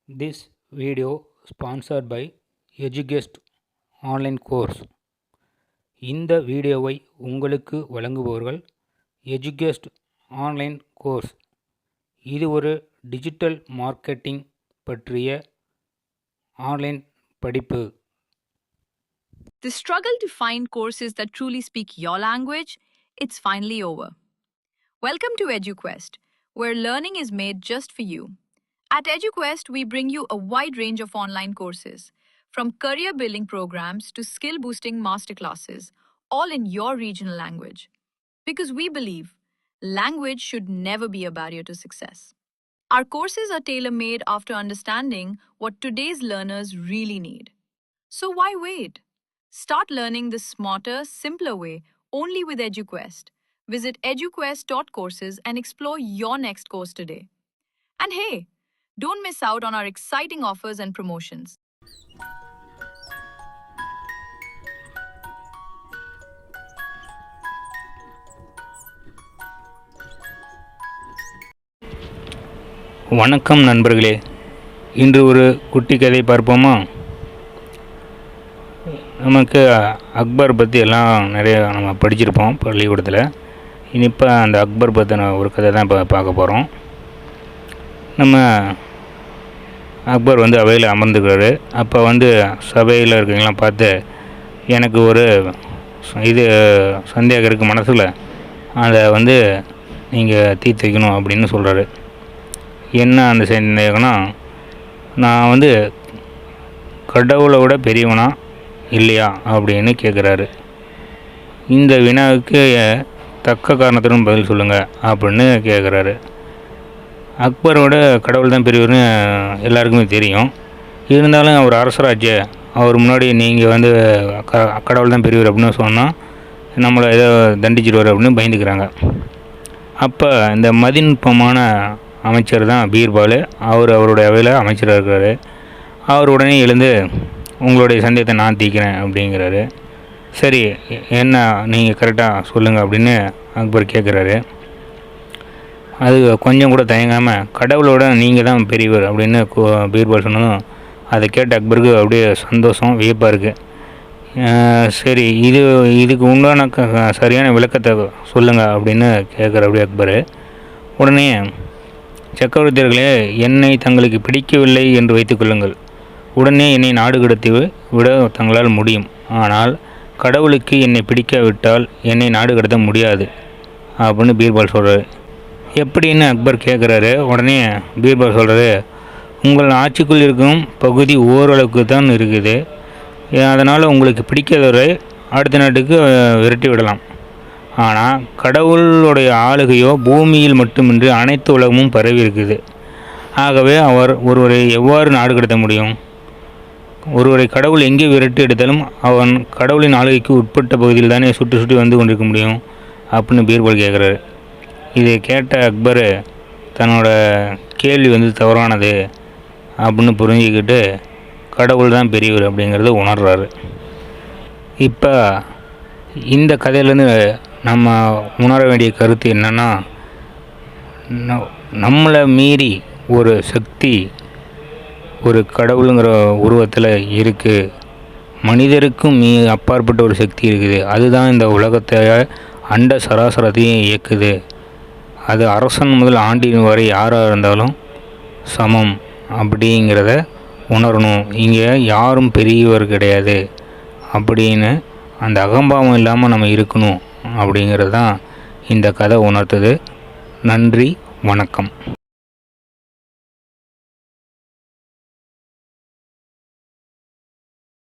This video sponsored by EduGuest online course. இந்த வீடியோவை உங்களுக்கு வழங்குபவர்கள் EduGuest ஆன்லைன் கோர்ஸ். இது ஒரு டிஜிட்டல் மார்க்கெட்டிங் பற்றிய ஆன்லைன் படிப்பு. The struggle to find courses that truly speak your language, it's finally over. Welcome to EduQuest, where learning is made just for you. At EduQuest, we bring you a wide range of online courses, from career building programs to skill boosting masterclasses, all in your regional language. Because we believe language should never be a barrier to success. Our courses are tailor made after understanding what today's learners really need. So why wait? Start learning the smarter, simpler way only with EduQuest. Visit eduquest.courses and explore your next course today. And hey, don't miss out on our exciting offers and promotions. வணக்கம் நண்பர்களே, இன்று ஒரு குட்டி கதை பார்ப்போமா? நமக்கு அக்பர் பற்றி எல்லாம் நிறைய நம்ம படிச்சிருப்போம் பள்ளிக்கூடத்தில். இப்போ அந்த அக்பர் பற்றின ஒரு கதை தான் இப்போ பார்க்க போகிறோம். நம்ம அக்பர் அவையில் அமர்ந்துக்கிறாரு. அப்போ சபையில் இருக்கவங்களாம் பார்த்து, எனக்கு ஒரு இது சந்தேகம் இருக்குது மனசில், அதை நீங்கள் தீர்த்து வைக்கணும் அப்படின்னு சொல்கிறாரு. என்ன அந்த சந்தேகம்னா, நான் கடவுளை விட பெரியவனா இல்லையா அப்படின்னு கேட்குறாரு. இந்த வினாவுக்கு தக்க காரணத்துடன் பதில் சொல்லுங்கள் அப்படின்னு கேட்குறாரு. அக்பரோட கடவுள் தான் பெரியவர்னு எல்லாருக்குமே தெரியும். இருந்தாலும் அவர் அரசராஜ்ய, அவர் முன்னாடி நீங்கள் கடவுள் தான் பெரியவர் அப்படின்னு சொன்னால் நம்மளை ஏதோ தண்டிச்சிடுவார் அப்படின்னு பயந்துக்கிறாங்க. அப்போ இந்த மதிநுட்பமான அமைச்சர் தான் பீர்பால். அவருடைய அவையில் அமைச்சராக இருக்கிறாரு. அவர் உடனே எழுந்து, உங்களுடைய சந்தேகத்தை நான் தீர்க்கிறேன் அப்படிங்கிறாரு. சரி, என்ன நீங்கள் கரெக்டாக சொல்லுங்கள் அப்படின்னு அக்பர் கேட்குறாரு. அது கொஞ்சம் கூட தயங்காமல், கடவுளோட நீங்கள் தான் பெரியவர் அப்படின்னு பீர்பால் சொன்னதும் அதை கேட்ட அக்பருக்கு அப்படியே சந்தோஷம், வியப்பாக இருக்குது. சரி, இதுக்கு உண்டான சரியான விளக்கத்தை சொல்லுங்கள் அப்படின்னு கேட்குற அப்படியே அக்பர். உடனே, சக்கரவர்த்தியர்களே, என்னை தங்களுக்கு பிடிக்கவில்லை என்று வைத்துக்கொள்ளுங்கள். உடனே என்னை நாடு கடத்தி விட தங்களால் முடியும். ஆனால் கடவுளுக்கு என்னை பிடிக்காவிட்டால் என்னை நாடு கடத்த முடியாது அப்படின்னு பீர்பால் சொல்கிறாரு. எப்படின்னு அக்பர் கேட்குறாரு. உடனே பீர்பால் சொல்கிறாரு, உங்கள் ஆட்சிக்குள் இருக்கும் பகுதி ஓரளவுக்கு தான் இருக்குது. அதனால் உங்களுக்கு பிடிக்காதவரை அடுத்த நாட்டுக்கு விரட்டி விடலாம். ஆனால் கடவுளுடைய ஆளுகையோ பூமியில் மட்டுமின்றி அனைத்து உலகமும் பரவி இருக்குது. ஆகவே அவர் ஒருவரை எவ்வாறு நாடு கடத்த முடியும்? ஒருவரை கடவுள் எங்கே விரட்டி எடுத்தாலும் அவன் கடவுளின் ஆளுகைக்கு உட்பட்ட பகுதியில் தானே சுற்றி சுற்றி கொண்டிருக்க முடியும் அப்படின்னு பீர்பால் கேட்குறாரு. இதை கேட்ட அக்பர் தன்னோட கேள்வி தவறானது அப்படின்னு புரிஞ்சுக்கிட்டு கடவுள் தான் பெரியவர் அப்படிங்கிறத உணர்றாரு. இப்போ இந்த கதையிலேருந்து நம்ம உணர வேண்டிய கருத்து என்னென்னா, நம்மளை மீறி ஒரு சக்தி ஒரு கடவுளுங்கிற உருவத்தில் இருக்குது. மனிதருக்கும் அப்பாற்பட்ட ஒரு சக்தி இருக்குது. அதுதான் இந்த உலகத்தை அண்ட சராசரத்தையும் இயக்குது. அது அரசன் முதல் ஆண்டின் வரை யாராக இருந்தாலும் சமம் அப்படிங்கிறத உணரணும். இங்கே யாரும் பெரியவர் கிடையாது அப்படின்னு அந்த அகம்பாவம் இல்லாமல் நம்ம இருக்கணும் அப்படிங்கிறது தான் இந்த கதை உணர்த்துது. நன்றி, வணக்கம்.